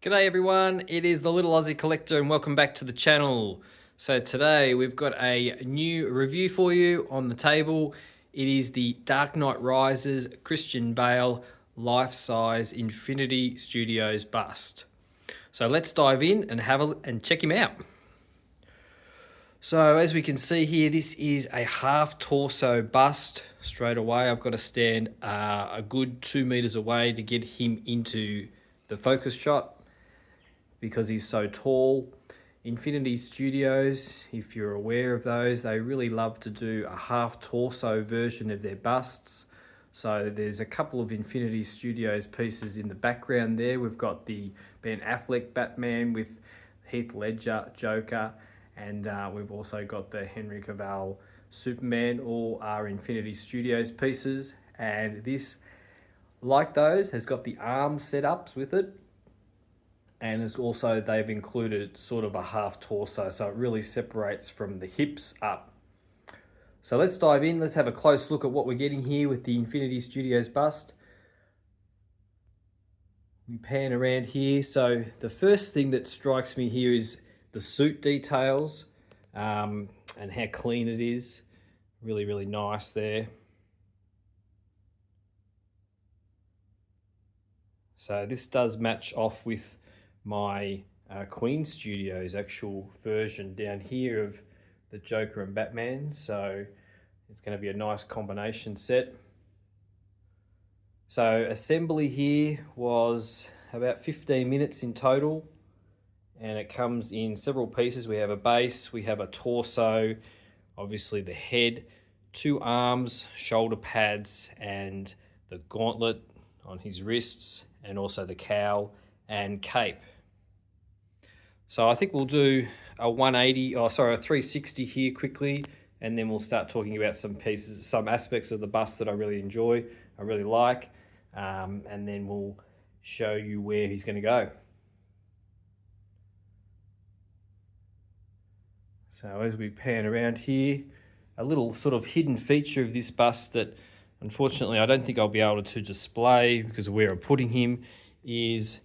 G'day everyone, it is the Little Aussie Collector and welcome back to the channel. So today we've got a new review for you on the table. It is the Dark Knight Rises Christian Bale Life-Size Infinity Studios bust. So let's dive in and check him out. So as we can see here, this is a half torso bust. Straight away I've got to stand a good 2 meters away to get him into the focus shot, because he's so tall. Infinity Studios, if you're aware of those, they really love to do a half torso version of their busts. So there's a couple of Infinity Studios pieces in the background there. We've got the Ben Affleck Batman with Heath Ledger Joker, and we've also got the Henry Cavill Superman. All are Infinity Studios pieces, and this, like those, has got the arm setups with it. And it's also, they've included sort of a half torso, so it really separates from the hips up. So let's dive in. Let's have a close look at what we're getting here with the Infinity Studios bust. We pan around here. So the first thing that strikes me here is the suit details and how clean it is. Really, really nice there. So this does match off with my Queen Studios actual version down here of the Joker and Batman, so it's going to be a nice combination set. So assembly here was about 15 minutes in total, and it comes in several pieces. We have a base, we have a torso, obviously the head, 2 arms, shoulder pads, and the gauntlet on his wrists, and also the cowl and cape. So I think we'll do a 360 here quickly, and then we'll start talking about some pieces, some aspects of the bust that I really enjoy, I really like, and then we'll show you where he's going to go. So as we pan around here, a little sort of hidden feature of this bust that unfortunately I don't think I'll be able to display because of where I'm putting him is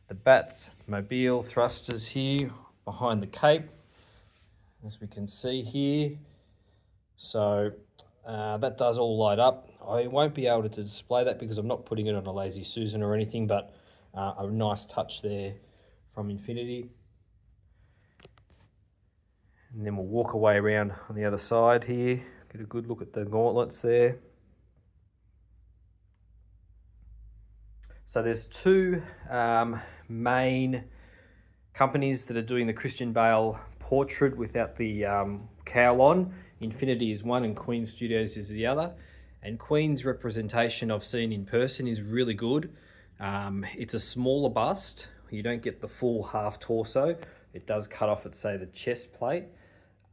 the Batmobile thrusters here behind the cape, as we can see here. So that does all light up. I won't be able to display that because I'm not putting it on a Lazy Susan or anything, but a nice touch there from Infinity. And then we'll walk away around on the other side here, get a good look at the gauntlets there. So there's 2 main companies that are doing the Christian Bale portrait without the cowl on. Infinity is one and Queen Studios is the other. And Queen's representation I've seen in person is really good. It's a smaller bust. You don't get the full half torso. It does cut off at, say, the chest plate,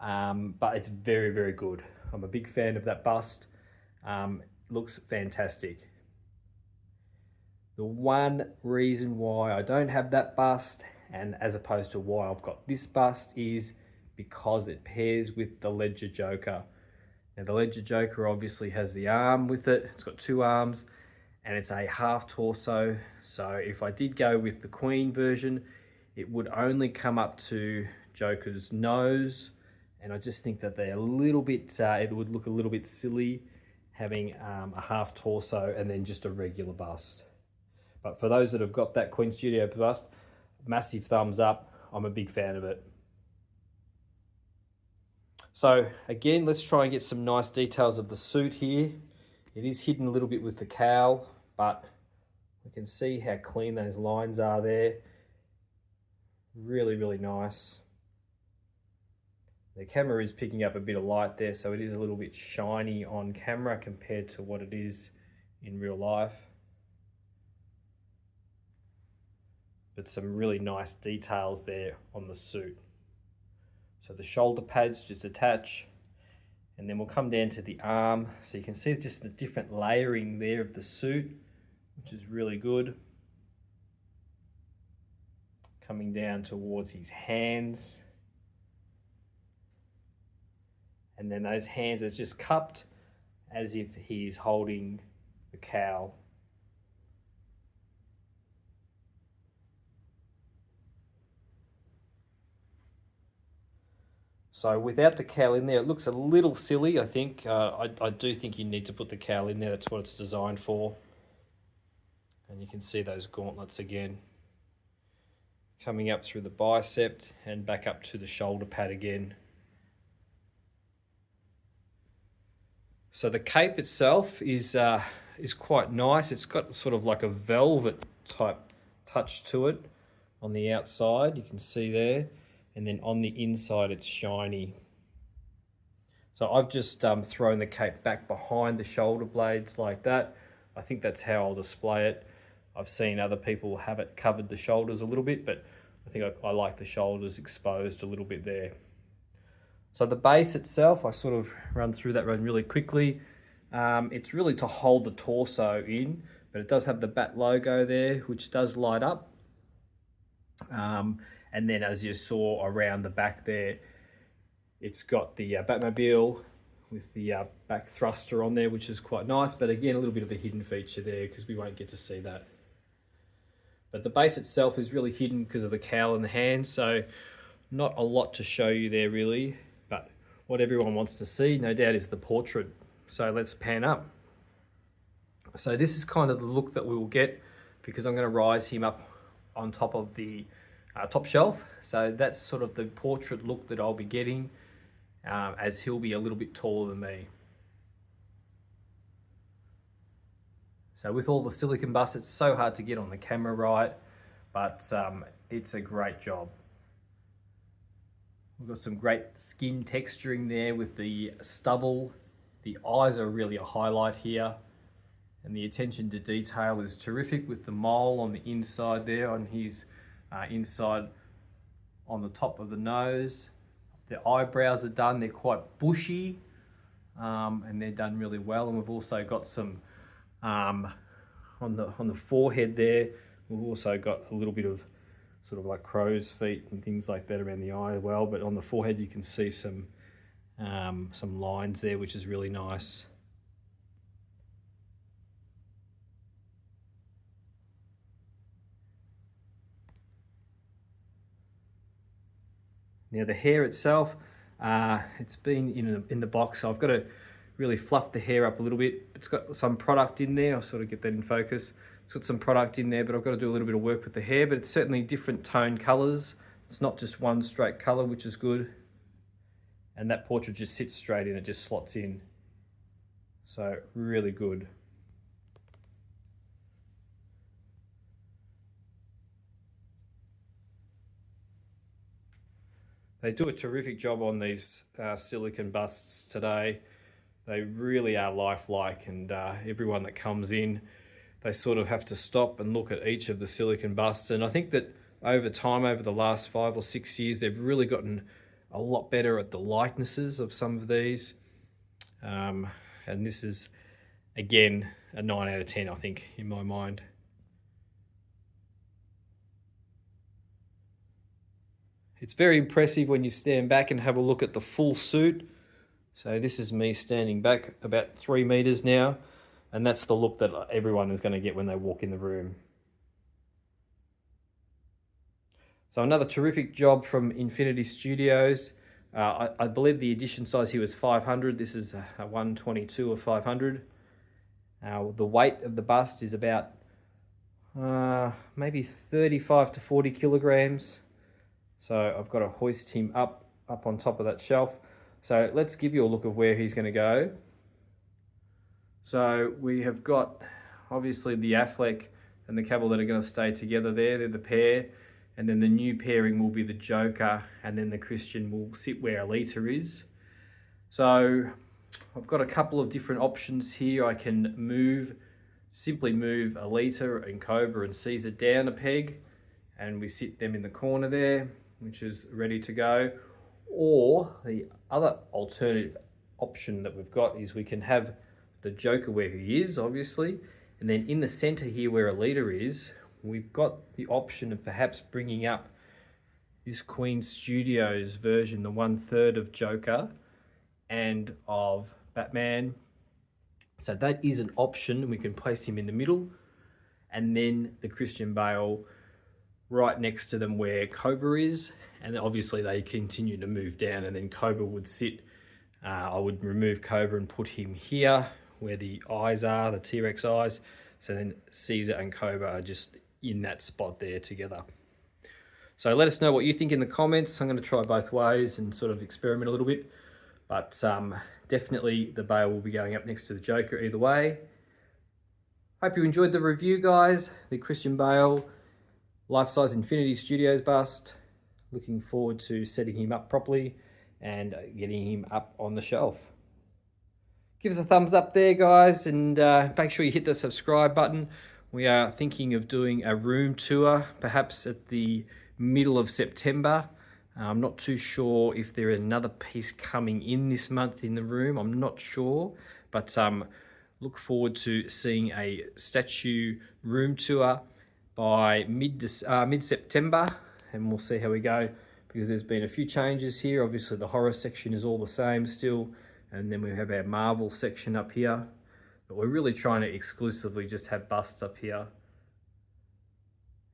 but it's very, very good. I'm a big fan of that bust. Looks fantastic. The one reason why I don't have that bust, and as opposed to why I've got this bust, is because it pairs with the Ledger Joker. Now the Ledger Joker obviously has the arm with it. It's got 2 arms and it's a half torso. So if I did go with the Queen version, it would only come up to Joker's nose. And I just think that they're a little bit, it would look a little bit silly having a half torso and then just a regular bust. But for those that have got that Queen Studio bust, massive thumbs up. I'm a big fan of it. So again, let's try and get some nice details of the suit here. It is hidden a little bit with the cowl, but we can see how clean those lines are there. Really, really nice. The camera is picking up a bit of light there, so it is a little bit shiny on camera compared to what it is in real life. But some really nice details there on the suit. So the shoulder pads just attach, and then we'll come down to the arm. So you can see just the different layering there of the suit, which is really good. Coming down towards his hands. And then those hands are just cupped as if he's holding the cowl. So without the cowl in there, it looks a little silly, I think. I do think you need to put the cowl in there. That's what it's designed for. And you can see those gauntlets again, coming up through the bicep and back up to the shoulder pad again. So the cape itself is quite nice. It's got sort of like a velvet type touch to it on the outside, you can see there, and then on the inside it's shiny. So I've just thrown the cape back behind the shoulder blades like that. I think that's how I'll display it. I've seen other people have it covered the shoulders a little bit, but I think I like the shoulders exposed a little bit there. So the base itself, I sort of run through that one really quickly. It's really to hold the torso in, but it does have the Bat logo there, which does light up. And then as you saw around the back there, it's got the Batmobile with the back thruster on there, which is quite nice, but again, a little bit of a hidden feature there because we won't get to see that. But the base itself is really hidden because of the cowl in the hand, so not a lot to show you there really, but what everyone wants to see, no doubt, is the portrait. So let's pan up. So this is kind of the look that we will get because I'm going to rise him up on top of the top shelf. So that's sort of the portrait look that I'll be getting, as he'll be a little bit taller than me. So with all the silicone bust, it's so hard to get on the camera right, but it's a great job. We've got some great skin texturing there with the stubble. The eyes are really a highlight here, and the attention to detail is terrific with the mole on the inside there, on his inside on the top of the nose. The eyebrows are done, they're quite bushy, and they're done really well. And we've also got some on the forehead there, we've also got a little bit of sort of like crow's feet and things like that around the eye as well, but on the forehead you can see some lines there, which is really nice. Now the hair itself, it's been in the box, so I've got to really fluff the hair up a little bit. It's got some product in there, I'll sort of get that in focus. It's got some product in there, but I've got to do a little bit of work with the hair, but it's certainly different tone colours. It's not just one straight colour, which is good. And that portrait just sits straight in, it just slots in. So really good. They do a terrific job on these silicone busts today. They really are lifelike, and everyone that comes in, they sort of have to stop and look at each of the silicone busts. And I think that over time, over the last 5 or 6 years, they've really gotten a lot better at the likenesses of some of these. And this is, again, a 9 out of 10, I think, in my mind. It's very impressive when you stand back and have a look at the full suit. So this is me standing back about 3 meters now, and that's the look that everyone is going to get when they walk in the room. So another terrific job from Infinity Studios. I believe the edition size here was 500. This is a 122 of 500. The weight of the bust is about maybe 35 to 40 kilograms. So I've got to hoist him up on top of that shelf. So let's give you a look of where he's going to go. So we have got obviously the Affleck and the Cavill that are going to stay together there. They're the pair. And then the new pairing will be the Joker, and then the Christian will sit where Alita is. So I've got a couple of different options here. I can simply move Alita and Cobra and Caesar down a peg, and we sit them in the corner there, which is ready to go. Or the other alternative option that we've got is we can have the Joker where he is, obviously, and then in the center here where Alita is, we've got the option of perhaps bringing up this Queen Studios version, the 1/3 of Joker and of Batman. So that is an option. We can place him in the middle, and then the Christian Bale right next to them where Cobra is, and obviously they continue to move down, and then Cobra would sit. I would remove Cobra and put him here where the eyes are, the T-Rex eyes. So then Caesar and Cobra are just in that spot there together. So let us know what you think in the comments. I'm going to try both ways and sort of experiment a little bit. But definitely the Bale will be going up next to the Joker either way. Hope you enjoyed the review, guys. The Christian Bale Lifesize Infinity Studios bust. Looking forward to setting him up properly and getting him up on the shelf. Give us a thumbs up there, guys, and make sure you hit the subscribe button. We are thinking of doing a room tour, perhaps at the middle of September. I'm not too sure if there is another piece coming in this month in the room. I'm not sure, but look forward to seeing a statue room tour by mid-September, and we'll see how we go, because there's been a few changes here. Obviously the horror section is all the same still, and then we have our Marvel section up here, but we're really trying to exclusively just have busts up here.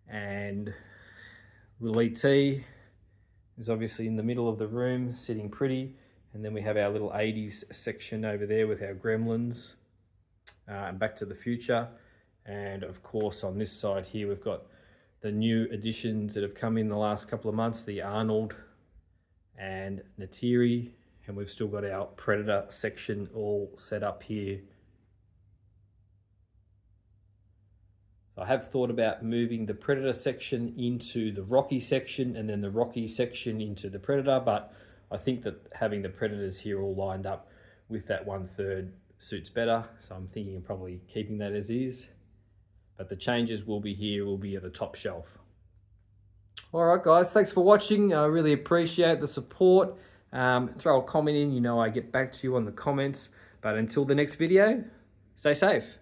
And little ET is obviously in the middle of the room, sitting pretty, and then we have our little 80s section over there with our Gremlins and Back to the Future. And of course on this side here we've got the new additions that have come in the last couple of months, the Arnold and Neytiri, and we've still got our Predator section all set up here. I have thought about moving the Predator section into the Rocky section and then the Rocky section into the Predator, but I think that having the Predators here all lined up with that 1/3 suits better, so I'm thinking of probably keeping that as is. But the changes will be here, will be at the top shelf. All right, guys, thanks for watching. I really appreciate the support. Throw a comment in, you know I get back to you on the comments. But until the next video, stay safe.